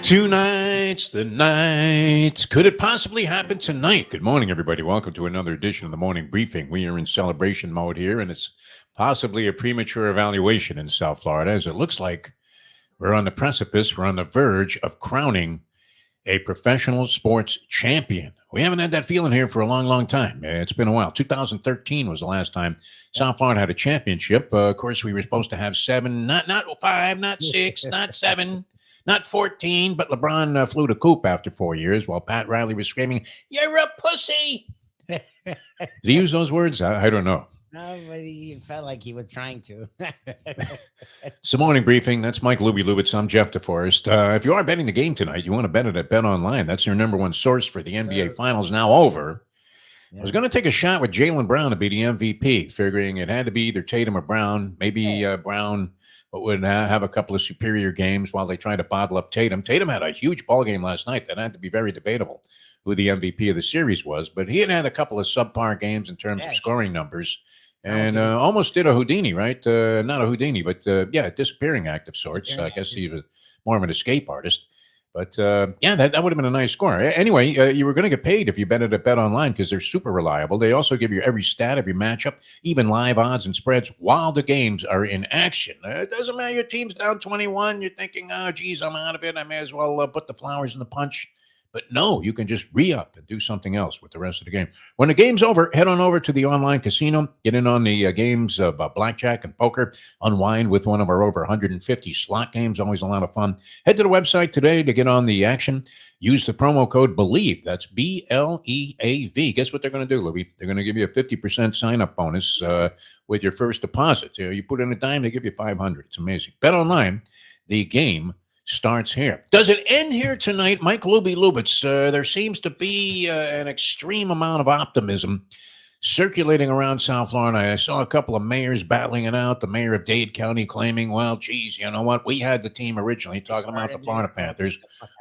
Tonight's the night. Could it possibly happen tonight? Good morning, everybody. Welcome to another edition of the morning briefing. We are in celebration mode here, and it's possibly a premature evaluation in South Florida, as it looks like we're on the precipice, we're on the verge of crowning a professional sports champion. We haven't had that feeling here for a long, long time. It's been a while. 2013 was the last time South Florida had a championship. Of course, we were supposed to have seven, not five, not six, not seven, not 14, but LeBron flew the coop after 4 years while Pat Riley was screaming, "You're a pussy." Did he use those words? I don't know. No, but he felt like he was trying to. It's the morning briefing. That's Mike Lubie Lubitz. I'm Jeff DeForest. If you are betting the game tonight, you want to bet it at Bet Online. That's your number one source for the NBA Finals now over. Yeah. I was going to take a shot with Jaylen Brown to be the MVP, figuring it had to be either Tatum or Brown. Maybe Brown would have a couple of superior games while they tried to bottle up Tatum. Tatum had a huge ball game last night that had to be very debatable who the MVP of the series was, but he had a couple of subpar games in terms of scoring numbers. And almost did a Houdini, right? Not a Houdini, but a disappearing act of sorts. I guess he was more of an escape artist. But that would have been a nice score. Anyway, you were going to get paid if you bet it at Bet Online because they're super reliable. They also give you every stat, every matchup, even live odds and spreads while the games are in action. It doesn't matter. Your team's down 21. You're thinking, oh, geez, I'm out of it. I may as well put the flowers in the punch. But no, you can just re-up and do something else with the rest of the game. When the game's over, head on over to the online casino, get in on the games of blackjack and poker, unwind with one of our over 150 slot games, always a lot of fun. Head to the website today to get on the action. Use the promo code BELIEVE, that's BLEAV. Guess what they're going to do, Louie? They're going to give you a 50% sign-up bonus with your first deposit. You put in a dime, they give you $500. It's amazing. Bet Online, the game starts here. Does it end here tonight? Mike Lubie Lubitz, there seems to be an extreme amount of optimism circulating around South Florida. I saw a couple of mayors battling it out. The mayor of Dade County claiming, well, geez, you know what? We had the team originally, talking about the Florida Panthers,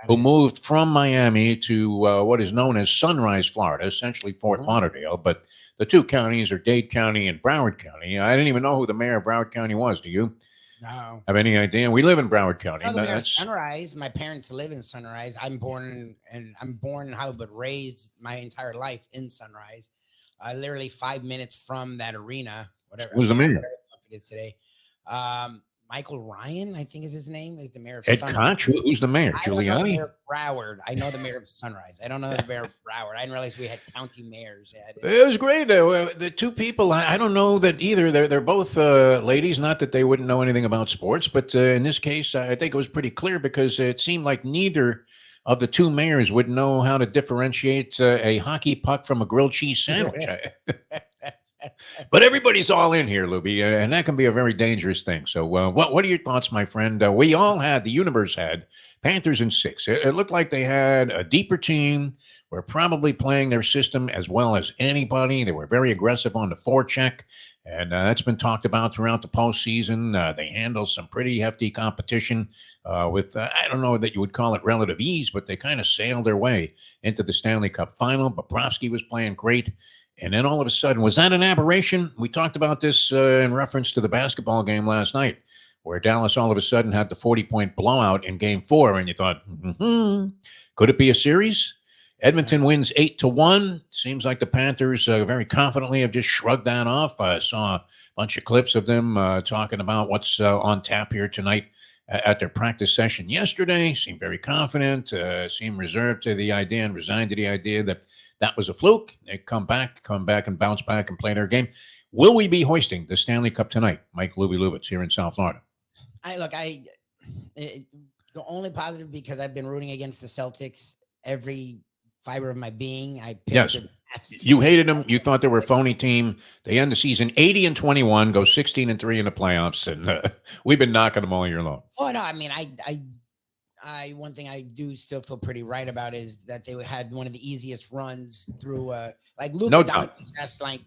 who moved from Miami to what is known as Sunrise, Florida, essentially Fort Lauderdale. But the two counties are Dade County and Broward County. I didn't even know who the mayor of Broward County was. Do you? No. Have any idea? We live in Broward County. No, that's Sunrise. My parents live in Sunrise. I'm born in Hollywood, but raised my entire life in Sunrise. Literally 5 minutes from that arena. Whatever. Who's the mayor? It is today. Michael Ryan, I think is his name, is the mayor of Ed Sunrise. Koch? Who's the mayor? Giuliani? Mayor of Broward. I know the mayor of Sunrise. I don't know the mayor of Broward. I didn't realize we had county mayors. It was great. The two people, I don't know that either. They're both ladies. Not that they wouldn't know anything about sports, but in this case, I think it was pretty clear because it seemed like neither of the two mayors would know how to differentiate a hockey puck from a grilled cheese sandwich. But everybody's all in here, Lubie, and that can be a very dangerous thing. So what are your thoughts, my friend? We all had, the universe had, Panthers in 6. It looked like they had a deeper team. Were probably playing their system as well as anybody. They were very aggressive on the forecheck, and that's been talked about throughout the postseason. They handled some pretty hefty competition with, I don't know that you would call it relative ease, but they kind of sailed their way into the Stanley Cup final. Bobrovsky was playing great. And then all of a sudden, was that an aberration? We talked about this in reference to the basketball game last night, where Dallas all of a sudden had the 40-point blowout in Game 4, and you thought, could it be a series? Edmonton wins 8-1. Seems like the Panthers very confidently have just shrugged that off. I saw a bunch of clips of them talking about what's on tap here tonight at their practice session yesterday. Seemed very confident, seemed reserved to the idea and resigned to the idea that was a fluke. They come back and bounce back and play their game. Will we be hoisting the Stanley Cup tonight? Mike Lubie Lubitz here in South Florida. The only positive, because I've been rooting against the Celtics every fiber of my being. Yes. You hated them. You thought they were a phony team. They end the season 80-21, go 16-3 in the playoffs, and we've been knocking them all year long. Oh no, I mean, I one thing I do still feel pretty right about is that they had one of the easiest runs through like Luka Doncic. That's like,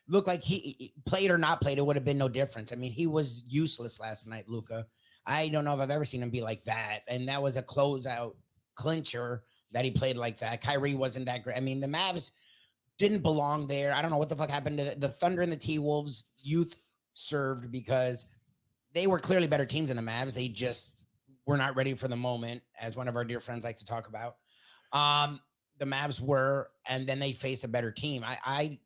looked like he played or not played, it would have been no difference. I mean, he was useless last night, Luka. I don't know if I've ever seen him be like that. And that was a closeout clincher that he played like that. Kyrie wasn't that great. I mean, the Mavs didn't belong there. I don't know what the fuck happened to the Thunder and the T-Wolves. Youth served because they were clearly better teams than the Mavs. They just we're not ready for the moment, as one of our dear friends likes to talk about. The Mavs were, and then they faced a better team. I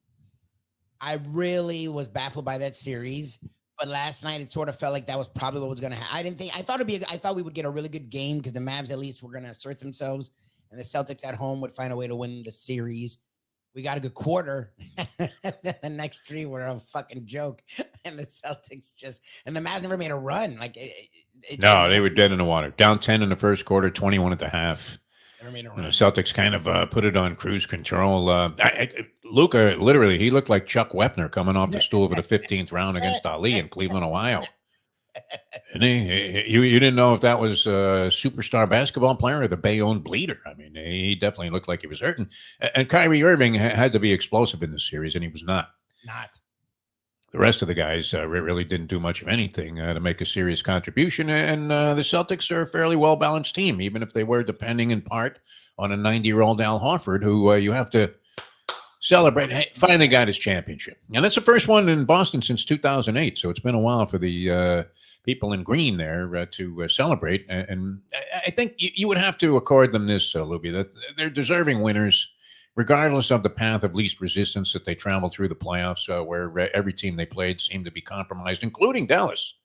really was baffled by that series, but last night it sort of felt like that was probably what was going to happen. I thought we would get a really good game because the Mavs at least were going to assert themselves, and the Celtics at home would find a way to win the series. We got a good quarter. The next three were a fucking joke, and the Celtics and the Mavs never made a run. Like no, they were dead in the water. Down 10 in the first quarter, 21 at the half. And the Celtics kind of put it on cruise control. Luka, literally, he looked like Chuck Wepner coming off the stool for the 15th round against Ali in Cleveland, Ohio. And you didn't know if that was a superstar basketball player or the Bayonne bleeder. I mean, he definitely looked like he was hurting. And Kyrie Irving had to be explosive in this series, and he was not. The rest of the guys really didn't do much of anything to make a serious contribution. And the Celtics are a fairly well-balanced team, even if they were depending in part on a 90-year-old Al Horford, who you have to celebrate. Hey, finally got his championship. And that's the first one in Boston since 2008. So it's been a while for the people in green there to celebrate. And I think you would have to accord them this, Lubie, that they're deserving winners, regardless of the path of least resistance that they traveled through the playoffs, where every team they played seemed to be compromised, including Dallas.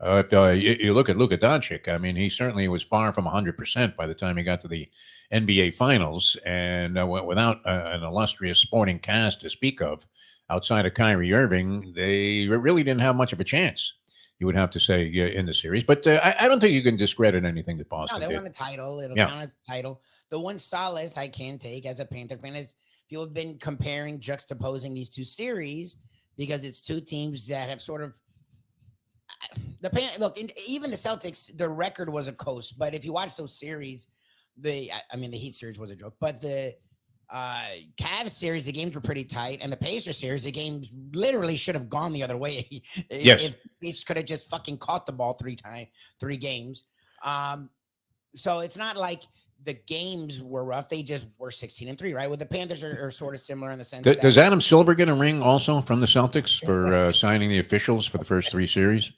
If you look at Luka Doncic, I mean, he certainly was far from 100% by the time he got to the NBA Finals, and without an illustrious sporting cast to speak of, outside of Kyrie Irving, they really didn't have much of a chance, you would have to say, in the series. But I don't think you can discredit anything that Boston did. No, they won a title. It'll count as a title. The one solace I can take as a Panther fan is people have been juxtaposing these two series because it's two teams that have sort of even the Celtics, the record was a coast. But if you watch those series, the Heat series was a joke. But the Cavs series, the games were pretty tight, and the Pacers series, the games literally should have gone the other way. If they could have just fucking caught the ball three games. So it's not like the games were rough; they just were 16-3, right? With the Panthers are sort of similar in the sense. Does Adam Silver get a ring also from the Celtics for signing the officials for the first three series?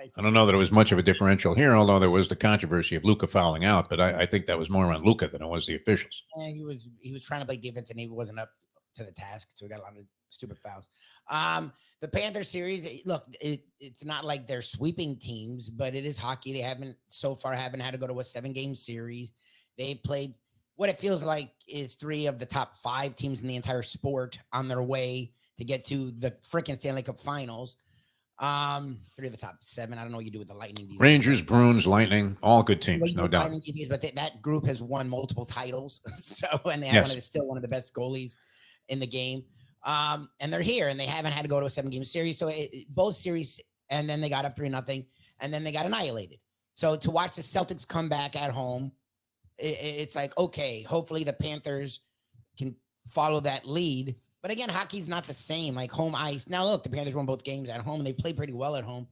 I don't know that it was much of a differential here, although there was the controversy of Luka fouling out. But I think that was more on Luka than it was the officials. Yeah, he was trying to play defense, and he wasn't up to the task, so we got a lot of stupid fouls. The Panthers series, look, it's not like they're sweeping teams, but it is hockey. They haven't had to go to a 7-game series. They played what it feels like is 3 of the top 5 teams in the entire sport on their way to get to the freaking Stanley Cup Finals. 3 of the top 7. I don't know what you do with the Lightning. Rangers, Bruins, Lightning, all good teams, no doubt. But that group has won multiple titles, and they have still one of the best goalies in the game. And they're here, and they haven't had to go to a 7-game series. So both series, and then they got up 3-0, and then they got annihilated. So to watch the Celtics come back at home, it's like, okay, hopefully the Panthers can follow that lead. But again, hockey's not the same, like home ice. Now, look, the Panthers won both games at home, and they play pretty well at home.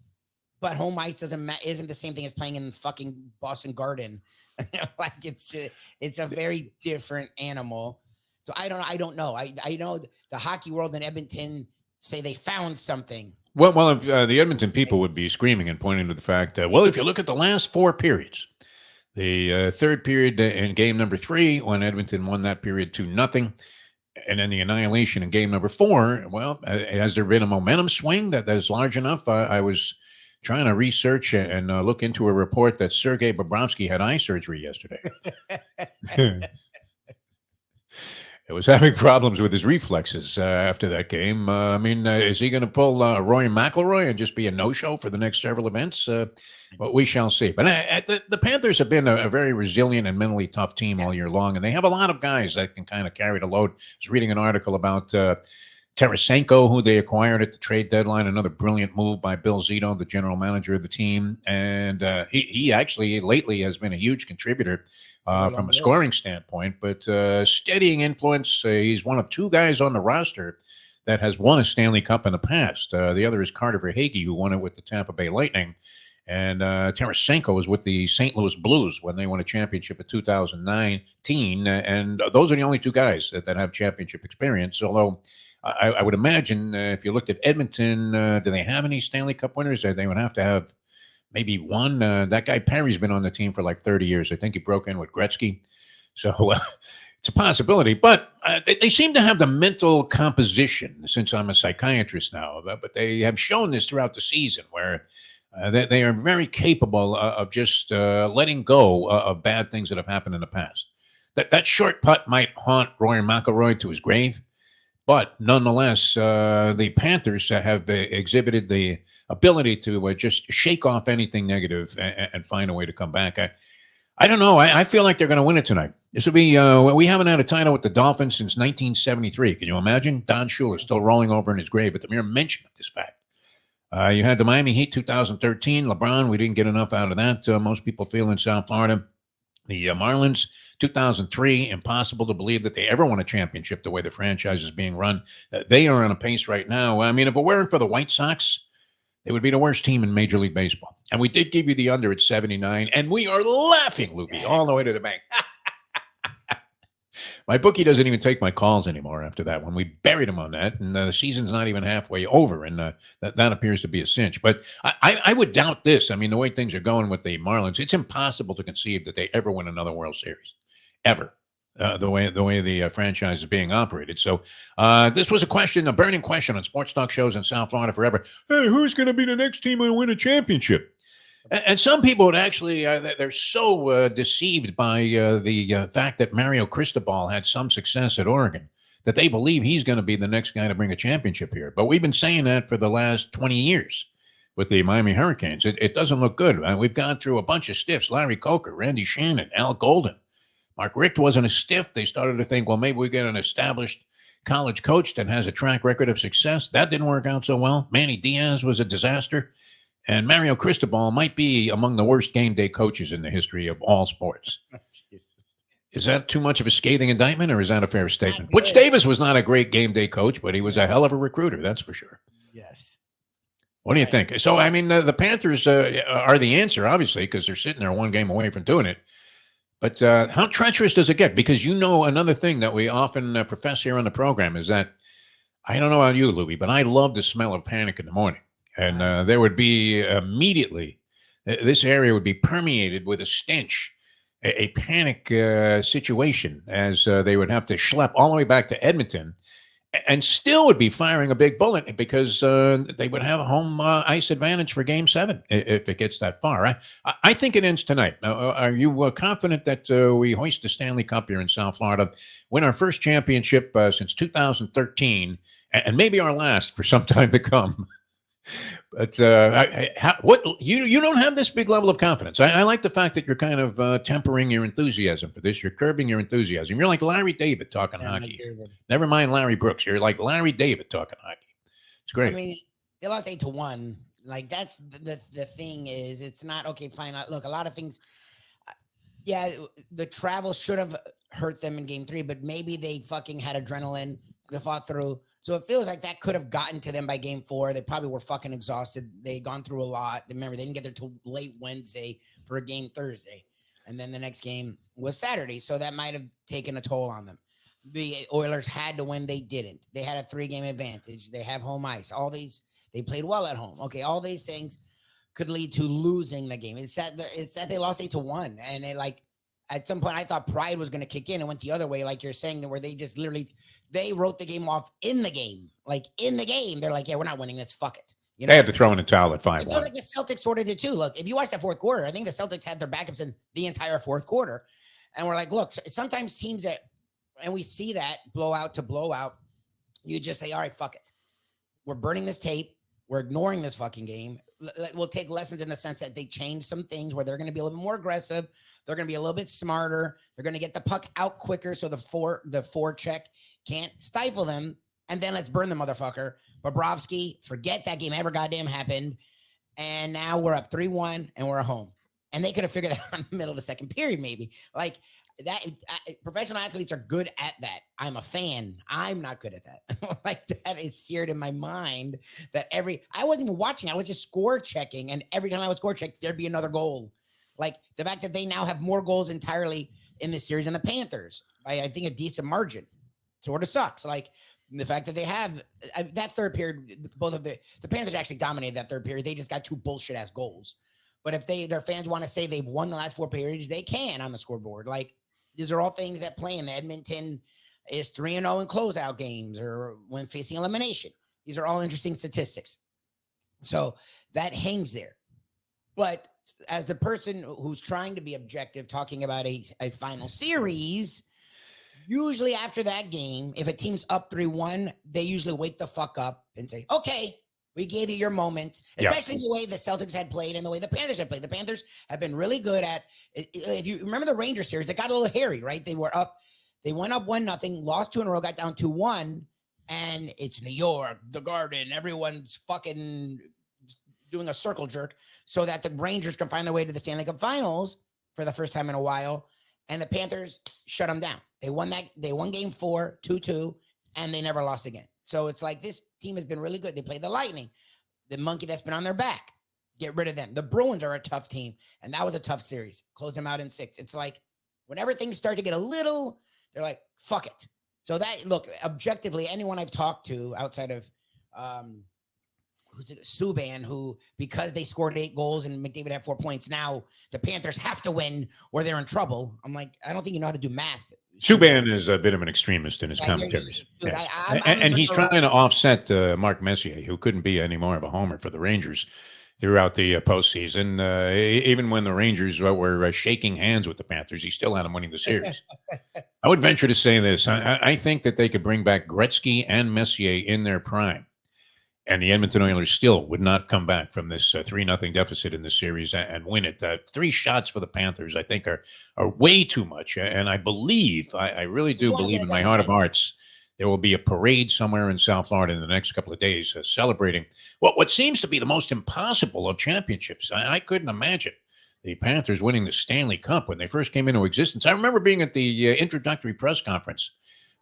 But home ice isn't the same thing as playing in fucking Boston Garden. Like it's a very different animal. So I don't know. I know the hockey world in Edmonton say they found something. Well, if, the Edmonton people would be screaming and pointing to the fact that, well, if you look at the last 4 periods, the third period in game number 3, when Edmonton won that period 2-0. And then the annihilation in game number 4, well, has there been a momentum swing that is large enough? I was trying to research and look into a report that Sergei Bobrovsky had eye surgery yesterday. It was having problems with his reflexes after that game. Is he going to pull Roy McIlroy and just be a no-show for the next several events? Well, we shall see. But the Panthers have been a very resilient and mentally tough team all year long, and they have a lot of guys that can kind of carry the load. I was reading an article about Tarasenko, who they acquired at the trade deadline, another brilliant move by Bill Zito, the general manager of the team. And he actually lately has been a huge contributor from a scoring standpoint, but steadying influence. He's one of 2 guys on the roster that has won a Stanley Cup in the past. The other is Carter Verhaeghe, who won it with the Tampa Bay Lightning. And Tarasenko was with the St. Louis Blues when they won a championship in 2019. And those are the only 2 guys that have championship experience. Although I would imagine if you looked at Edmonton, do they have any Stanley Cup winners? They would have to have maybe one. That guy Perry's been on the team for like 30 years. I think he broke in with Gretzky. So it's a possibility. But they seem to have the mental composition, since I'm a psychiatrist now, but they have shown this throughout the season where they are very capable of just letting go of bad things that have happened in the past. That short putt might haunt Rory McIlroy to his grave. But nonetheless, the Panthers have exhibited the ability to just shake off anything negative and find a way to come back. I don't know. I feel like they're going to win it tonight. This will be, we haven't had a title with the Dolphins since 1973. Can you imagine? Don Shula still rolling over in his grave at the mere mention of this fact. You had the Miami Heat 2013. LeBron, we didn't get enough out of that. Most people feel in South Florida. The Marlins, 2003, impossible to believe that they ever won a championship the way the franchise is being run. They are on a pace right now. I mean, if it weren't for the White Sox, they would be the worst team in Major League Baseball. And we did give you the under at 79, and we are laughing, Lubie, all the way to the bank. My bookie doesn't even take my calls anymore after that one. We buried him on that, and the season's not even halfway over, and that appears to be a cinch. But I would doubt this. I mean, the way things are going with the Marlins, it's impossible to conceive that they ever win another World Series, ever. The way the franchise is being operated. So this was a burning question on sports talk shows in South Florida forever. Hey, who's going to be the next team to win a championship? And some people would actually, they're so deceived by the fact that Mario Cristobal had some success at Oregon that they believe he's going to be the next guy to bring a championship here. But we've been saying that for the last 20 years with the Miami Hurricanes. It doesn't look good. We've gone through a bunch of stiffs: Larry Coker, Randy Shannon, Al Golden. Mark Richt wasn't a stiff. They started to think, well, maybe we get an established college coach that has a track record of success. That didn't work out so well. Manny Diaz was a disaster. And Mario Cristobal might be among the worst game day coaches in the history of all sports. Is that too much of a scathing indictment, or is that a fair statement? Butch Davis was not a great game day coach, but he was a hell of a recruiter, that's for sure. Yes. What do you think? So, I mean, the Panthers are the answer, obviously, because they're sitting there one game away from doing it. But how treacherous does it get? Because another thing that we often profess here on the program is that, I don't know about you, Lubie, but I love the smell of panic in the morning. And there would be immediately, this area would be permeated with a stench, a panic situation, as they would have to schlep all the way back to Edmonton and still would be firing a big bullet because they would have a home ice advantage for Game 7 if it gets that far. I think it ends tonight. Are you confident that we hoist the Stanley Cup here in South Florida, win our first championship since 2013, and maybe our last for some time to come? But you don't have this big level of confidence. I like the fact that you're kind of tempering your enthusiasm for this. You're curbing your enthusiasm. You're like Larry David talking hockey. Never mind Larry Brooks. You're like Larry David talking hockey. It's great. I mean, they lost 8-1. Like, that's the thing is, it's not okay. Fine. Look, a lot of things. Yeah, the travel should have hurt them in Game 3, but maybe they fucking had adrenaline. They fought through. So it feels like that could have gotten to them by Game 4. They probably were fucking exhausted. They'd gone through a lot. Remember, they didn't get there till late Wednesday for a game Thursday. And then the next game was Saturday. So that might have taken a toll on them. The Oilers had to win. They didn't. They had a 3-game advantage. They have home ice. All these, they played well at home. Okay, all these things could lead to losing the game. It's that they lost 8-1. And they, like, at some point, I thought pride was going to kick in and went the other way, like you're saying, where they just literally, they wrote the game off in the game. Like, in the game, they're like, yeah, we're not winning this. Fuck it. You know? They had to throw in a towel at 5-1. It feels like the Celtics sort of did too. Look, if you watch that fourth quarter, I think the Celtics had their backups in the entire fourth quarter. And we're like, look, sometimes teams that, and we see that blowout to blowout, you just say, all right, fuck it. We're burning this tape. We're ignoring this fucking game. We'll take lessons in the sense that they change some things where they're going to be a little bit more aggressive. They're going to be a little bit smarter. They're going to get the puck out quicker so the forecheck can't stifle them. And then let's burn the motherfucker. Bobrovsky, forget that game ever goddamn happened. And now we're up 3-1 and we're at home. And they could have figured that out in the middle of the second period, maybe. Like that, professional athletes are good at that. I'm a fan. I'm not good at that. Like, that is seared in my mind that I wasn't even watching. I was just score checking. And every time I would score check, there'd be another goal. Like the fact that they now have more goals entirely in this series than the Panthers by, I think, a decent margin sort of sucks. Like the fact that they have that third period, both of the Panthers actually dominated that third period. They just got 2 bullshit ass goals. But if their fans want to say they've won the last 4 periods, they can on the scoreboard. Like, these are all things that play in. Edmonton is 3-0 in closeout games or when facing elimination. These are all interesting statistics. So that hangs there. But as the person who's trying to be objective, talking about a final series, usually after that game, if a team's up 3-1, they usually wake the fuck up and say, okay, we gave you your moment, especially the way the Celtics had played and the way the Panthers had played. The Panthers have been really good at, if you remember the Rangers series, it got a little hairy, right? They were up, they went up 1-0, lost 2 in a row, got down 2-1, and it's New York, the Garden, everyone's fucking doing a circle jerk so that the Rangers can find their way to the Stanley Cup Finals for the first time in a while, and the Panthers shut them down. They won game 4, 2-2, and they never lost again. So it's like this team has been really good. They play the Lightning, the monkey that's been on their back. Get rid of them. The Bruins are a tough team, and that was a tough series. Close them out in 6. It's like whenever things start to get a little, they're like, fuck it. So that, look, objectively, anyone I've talked to outside of Subban, who, because they scored 8 goals and McDavid had 4 points, now the Panthers have to win or they're in trouble. I'm like, I don't think you know how to do math. Subban is a bit of an extremist in his commentaries. Dude, yeah. And he's trying to offset Mark Messier, who couldn't be any more of a homer for the Rangers throughout the postseason. Even when the Rangers were shaking hands with the Panthers, he still had them winning the series. I would venture to say this. I think that they could bring back Gretzky and Messier in their prime, and the Edmonton Oilers still would not come back from this 3-0 deficit in the series and win it. 3 shots for the Panthers, I think, are way too much. And I believe, I really do believe in my heart of hearts, there will be a parade somewhere in South Florida in the next couple of days celebrating what seems to be the most impossible of championships. I couldn't imagine the Panthers winning the Stanley Cup when they first came into existence. I remember being at the introductory press conference.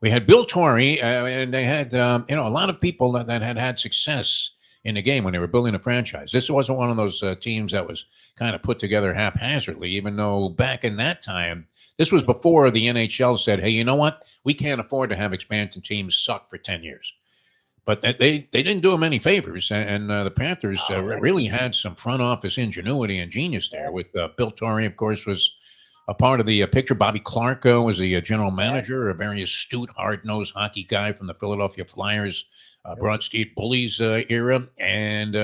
We had Bill Torrey, and they had a lot of people that had success in the game when they were building a franchise. This wasn't one of those teams that was kind of put together haphazardly, even though back in that time, this was before the NHL said, hey, you know what? We can't afford to have expansion teams suck for 10 years. But they didn't do them any favors, and the Panthers really had some front office ingenuity and genius there with Bill Torrey, of course, was a part of the picture. Bobby Clark was the general manager, a very astute, hard-nosed hockey guy from the Philadelphia Flyers, Broad Street Bullies era. And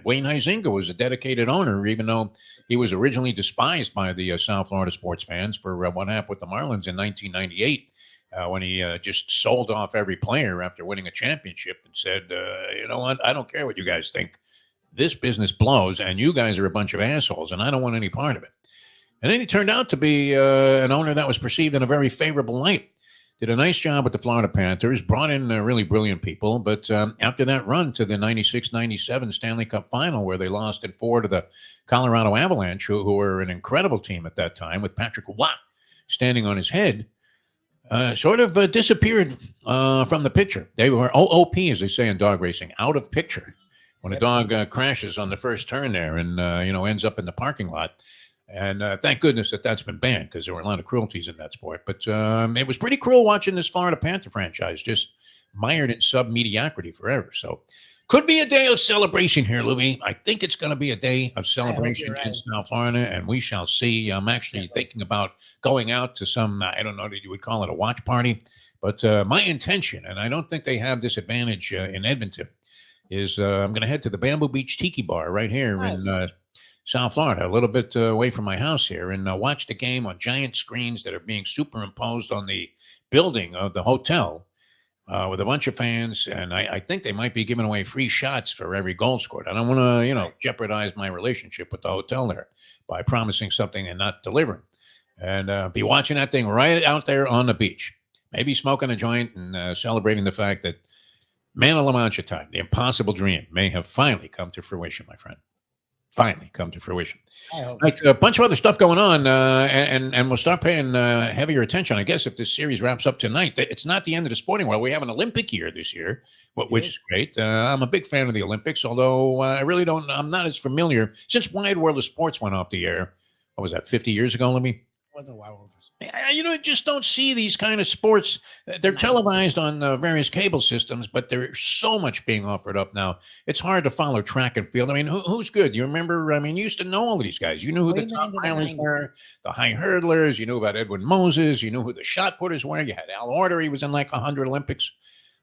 Wayne Huizenga was a dedicated owner, even though he was originally despised by the South Florida sports fans for what happened with the Marlins in 1998 when he just sold off every player after winning a championship and said, you know what, I don't care what you guys think. This business blows, and you guys are a bunch of assholes, and I don't want any part of it. And then he turned out to be an owner that was perceived in a very favorable light. Did a nice job with the Florida Panthers, brought in really brilliant people. But after that run to the 96-97 Stanley Cup Final, where they lost in 4 to the Colorado Avalanche, who were an incredible team at that time, with Patrick Watt standing on his head, sort of disappeared from the picture. They were OOP, as they say in dog racing, out of picture. When a dog crashes on the first turn there and ends up in the parking lot. And thank goodness that's been banned, because there were a lot of cruelties in that sport. But it was pretty cruel watching this Florida Panther franchise just mired in sub-mediocrity forever. So could be a day of celebration here, Lubie. I think it's going to be a day of celebration in South Florida, and we shall see. I'm actually thinking about going out to some, I don't know that you would call it a watch party, but my intention, and I don't think they have this advantage in Edmonton, is I'm going to head to the Bamboo Beach Tiki Bar right here in South Florida, a little bit away from my house here, and watch the game on giant screens that are being superimposed on the building of the hotel with a bunch of fans. And I think they might be giving away free shots for every goal scored. I don't want to, jeopardize my relationship with the hotel there by promising something and not delivering. And be watching that thing right out there on the beach, maybe smoking a joint and celebrating the fact that Man of La Mancha time, the impossible dream, may have finally come to fruition, my friend. Finally come to fruition. Like a bunch of other stuff going on, and we'll start paying heavier attention, I guess, if this series wraps up tonight. It's not the end of the sporting world. We have an Olympic year this year, which is great. I'm a big fan of the Olympics, although I'm not as familiar. Since Wide World of Sports went off the air, what was that, 50 years ago, Lemmy? wasn't Wild. Just don't see these kind of sports. They're televised on various cable systems, but there's so much being offered up now. It's hard to follow track and field. I mean, who's good? You remember? I mean, you used to know all of these guys. You knew who the top hurlers were, the high hurdlers. You knew about Edwin Moses. You knew who the shot putters were. You had Al Order. He was in like 100 Olympics.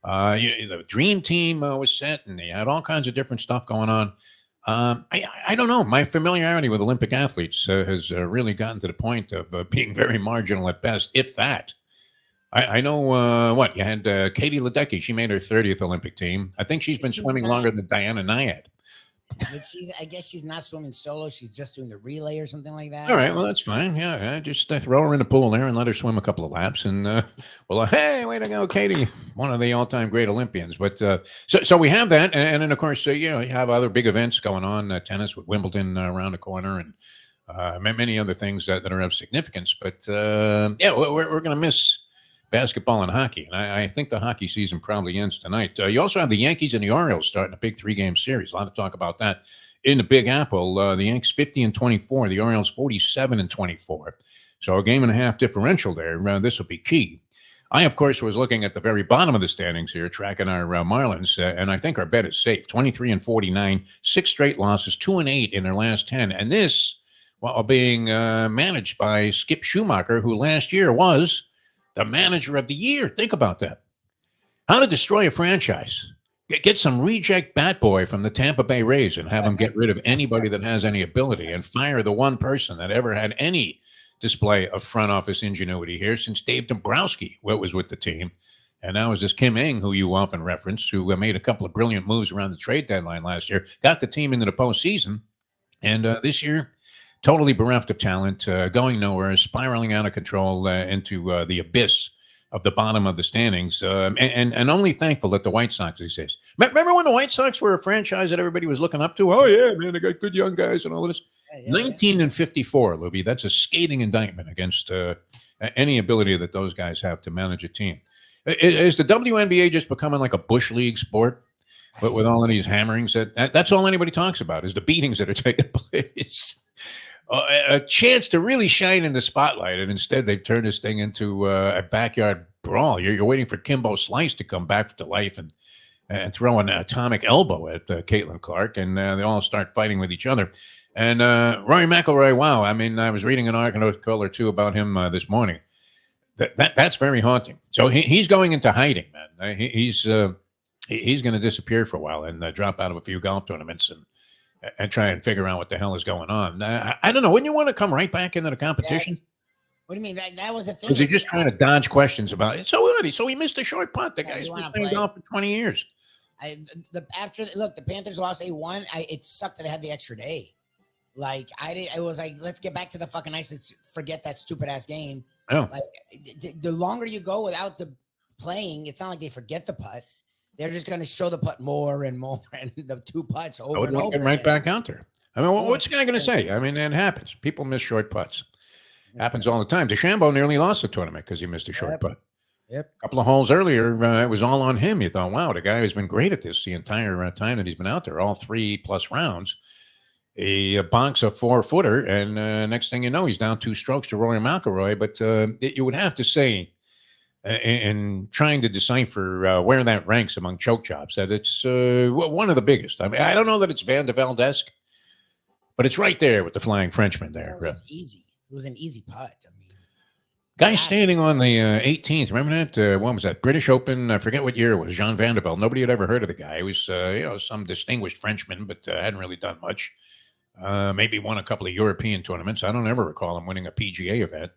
The Dream Team was set, and they had all kinds of different stuff going on. I don't know. My familiarity with Olympic athletes has really gotten to the point of being very marginal at best, if that. I know you had Katie Ledecky. She made her 30th Olympic team. I think she's been swimming longer than Diana Nyad. But I guess she's not swimming solo. She's just doing the relay or something like that. All right. Well, that's fine. Yeah. Just throw her in the pool there and let her swim a couple of laps. And, hey, way to go, Katie. One of the all-time great Olympians. But so we have that. And then, of course, you have other big events going on. Tennis with Wimbledon around the corner and many other things that are of significance. But, we're going to miss basketball and hockey. And I think the hockey season probably ends tonight. You also have the Yankees and the Orioles starting a big 3-game series. A lot of talk about that in the Big Apple. The Yankees 50-24, the Orioles 47-24. So a game and a half differential there. This will be key. I, of course, was looking at the very bottom of the standings here, tracking our Marlins, and I think our bet is safe. 23-49, 6 straight losses, 2-8 in their last 10. And this, while being managed by Skip Schumacher, who last year was the manager of the year. Think about that. How to destroy a franchise. Get some reject bat boy from the Tampa Bay Rays and have him get rid of anybody that has any ability and fire the one person that ever had any display of front office ingenuity here since Dave Dombrowski was with the team. And now is this Kim Ng, who you often reference, who made a couple of brilliant moves around the trade deadline last year, got the team into the postseason. And this year, totally bereft of talent, going nowhere, spiraling out of control into the abyss of the bottom of the standings, and only thankful that the White Sox exist. Remember when the White Sox were a franchise that everybody was looking up to? Oh, yeah, man, they got good young guys and all of this. 19-54, Lubie. That's a scathing indictment against any ability that those guys have to manage a team. Is the WNBA just becoming like a Bush League sport? But with all of these hammerings, that's all anybody talks about is the beatings that are taking place. A chance to really shine in the spotlight, and instead they've turned this thing into a backyard brawl. You're waiting for Kimbo Slice to come back to life and throw an atomic elbow at Caitlin Clark, and they all start fighting with each other. And Rory McIlroy, wow. I mean, I was reading an article or two about him this morning. That's very haunting. So he's going into hiding, man. He's going to disappear for a while and drop out of a few golf tournaments and try and figure out what the hell is going on. I don't know. Wouldn't you want to come right back into the competition? Yes. What do you mean? That was the thing. Because you're just trying to dodge questions about it. So what? So he missed a short putt. The guy's been playing golf for 20 years. The Panthers lost 8-1. It sucked that they had the extra day. Like I was like, let's get back to the fucking ice and forget that stupid ass game. Oh. Like the longer you go without the playing, it's not like they forget the putt. They're just going to show the putt more and more, and the 2 putts over and over. Right back out there. I mean, what's the guy going to say? I mean, it happens. People miss short putts. Happens all the time. DeChambeau nearly lost the tournament because he missed a short putt. Yep. A couple of holes earlier, it was all on him. You thought, wow, the guy has been great at this the entire time that he's been out there, all 3+ rounds. He bonks a 4-footer, and next thing you know, he's down 2 strokes to Rory McIlroy. But you would have to say, in trying to decipher where that ranks among choke jobs, that it's one of the biggest. I mean, I don't know that it's Van de Velde-esque, but it's right there with the Flying Frenchman there. It was easy. It was an easy putt. I mean, guy standing on the 18th. Remember that? What was that? British Open. I forget what year it was. Jean Van de Velde. Nobody had ever heard of the guy. He was, some distinguished Frenchman, but hadn't really done much. Maybe won a couple of European tournaments. I don't ever recall him winning a PGA event.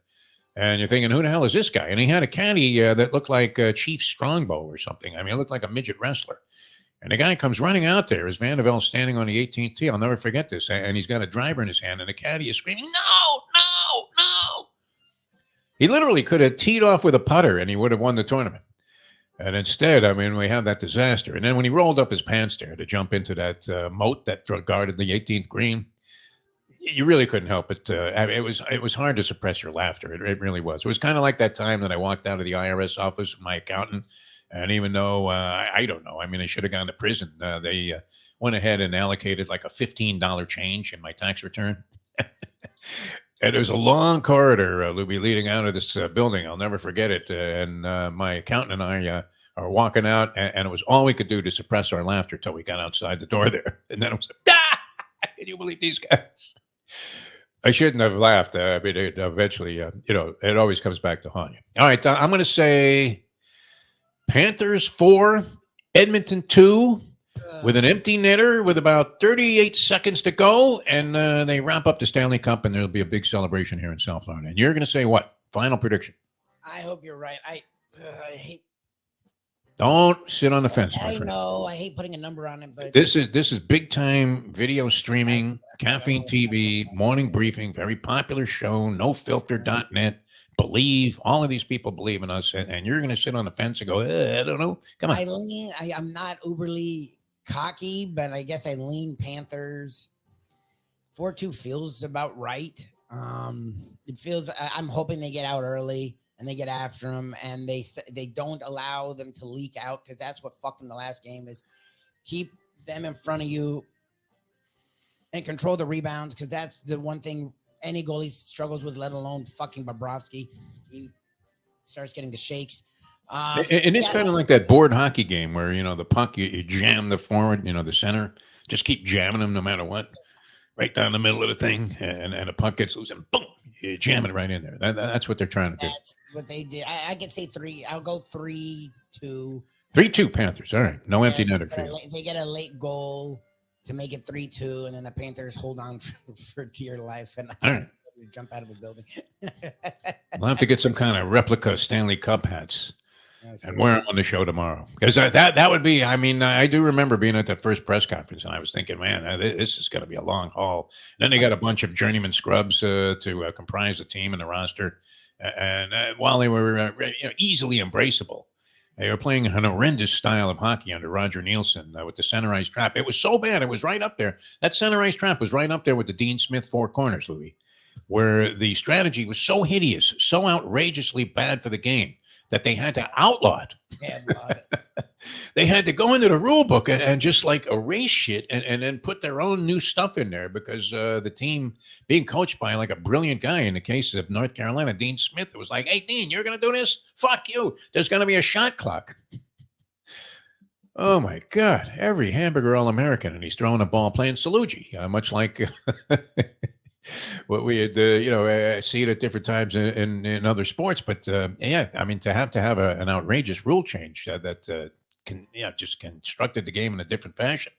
And you're thinking, who the hell is this guy? And he had a caddy that looked like Chief Strongbow or something. I mean, it looked like a midget wrestler. And the guy comes running out there as Van de Velde standing on the 18th tee. I'll never forget this. And he's got a driver in his hand, and the caddy is screaming, no, no, no. He literally could have teed off with a putter, and he would have won the tournament. And instead, I mean, we have that disaster. And then when he rolled up his pants there to jump into that moat that guarded the 18th green, you really couldn't help it. It was hard to suppress your laughter. It really was. It was kind of like that time that I walked out of the IRS office with my accountant, and even though I don't know, I mean, I should have gone to prison. They went ahead and allocated like a $15 change in my tax return. And there's a long corridor, Lubie, leading out of this building. I'll never forget it. And my accountant and I are walking out, and it was all we could do to suppress our laughter till we got outside the door there. And then it was like, can you believe these guys? I shouldn't have laughed. But it eventually, it always comes back to haunt you. All right, I'm going to say Panthers 4, Edmonton 2. With an empty netter with about 38 seconds to go, and they wrap up the Stanley Cup, and there'll be a big celebration here in South Florida. And you're going to say what? Final prediction. I hope you're right. I hate. Don't sit on the fence. I know. I hate putting a number on it, but this is big time video streaming, caffeine TV, morning briefing, very popular show. NoFilter.net. Believe all of these people believe in us, and you're going to sit on the fence and go, I don't know. Come on. I'm not uberly cocky, but I guess I lean Panthers. 4-2 feels about right. It feels. I'm hoping they get out early and they get after them, and they don't allow them to leak out, because that's what fucked them the last game. Is keep them in front of you and control the rebounds, because that's the one thing any goalie struggles with. Let alone fucking Bobrovsky. He starts getting the shakes. And it's kind of like that board hockey game where, the puck, you jam the forward, the center, just keep jamming them no matter what, right down the middle of the thing, and the puck gets loose and boom, you jam it right in there. That's what they're trying to do. That's what they did. I could say 3. I'll go 3-2. 3-2 Panthers. All right. No empty netter for you. They get a late goal to make it 3-2, and then the Panthers hold on for dear life. And all right. Jump out of a building. We'll have to get some kind of replica Stanley Cup hats and wear them on the show tomorrow, because that would be. I mean, I do remember being at that first press conference, and I was thinking, man, this is going to be a long haul. And then they got a bunch of journeyman scrubs to comprise the team and the roster, and while they were easily embraceable, they were playing an horrendous style of hockey under Roger Nielsen with the center ice trap. It was so bad; it was right up there. That center ice trap was right up there with the Dean Smith four corners, Louis, where the strategy was so hideous, so outrageously bad for the game, that they had to outlaw it. They had to go into the rule book and just like erase shit and then put their own new stuff in there, because the team being coached by like a brilliant guy, in the case of North Carolina, Dean Smith, it was like, hey, Dean, you're going to do this? Fuck you. There's going to be a shot clock. Oh, my God. Every hamburger All-American, and he's throwing a ball playing Salugi, much like what we had, see it at different times in other sports. But yeah, I mean, to have an outrageous rule change that just constructed the game in a different fashion,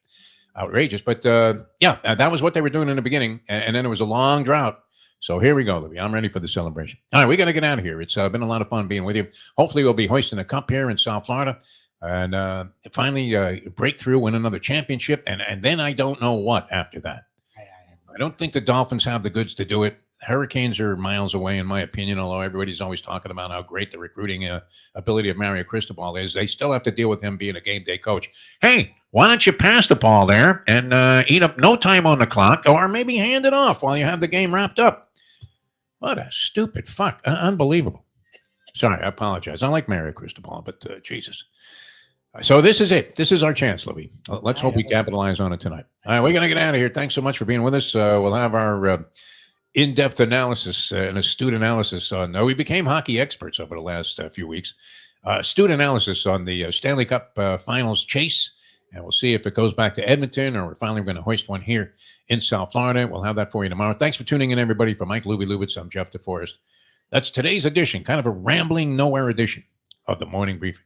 outrageous. But that was what they were doing in the beginning, and then it was a long drought. So here we go, Louie. I'm ready for the celebration. All right, we got to get out of here. It's been a lot of fun being with you. Hopefully, we'll be hoisting a cup here in South Florida, and finally break through, win another championship, and then I don't know what after that. I don't think the Dolphins have the goods to do it. Hurricanes are miles away, in my opinion, although everybody's always talking about how great the recruiting ability of Mario Cristobal is. They still have to deal with him being a game day coach. Hey, why don't you pass the ball there and eat up no time on the clock, or maybe hand it off while you have the game wrapped up? What a stupid fuck. Unbelievable. Sorry, I apologize. I like Mario Cristobal, but Jesus. So this is it. This is our chance, Louie. Let's hope we capitalize on it tonight. All right, we're going to get out of here. Thanks so much for being with us. We'll have our in-depth analysis and astute analysis on. We became hockey experts over the last few weeks. Astute analysis on the Stanley Cup Finals chase, and we'll see if it goes back to Edmonton, or we're finally going to hoist one here in South Florida. We'll have that for you tomorrow. Thanks for tuning in, everybody. For Mike Lubie Lubitz, I'm Jeff DeForest. That's today's edition, kind of a rambling nowhere edition of the Morning Briefing.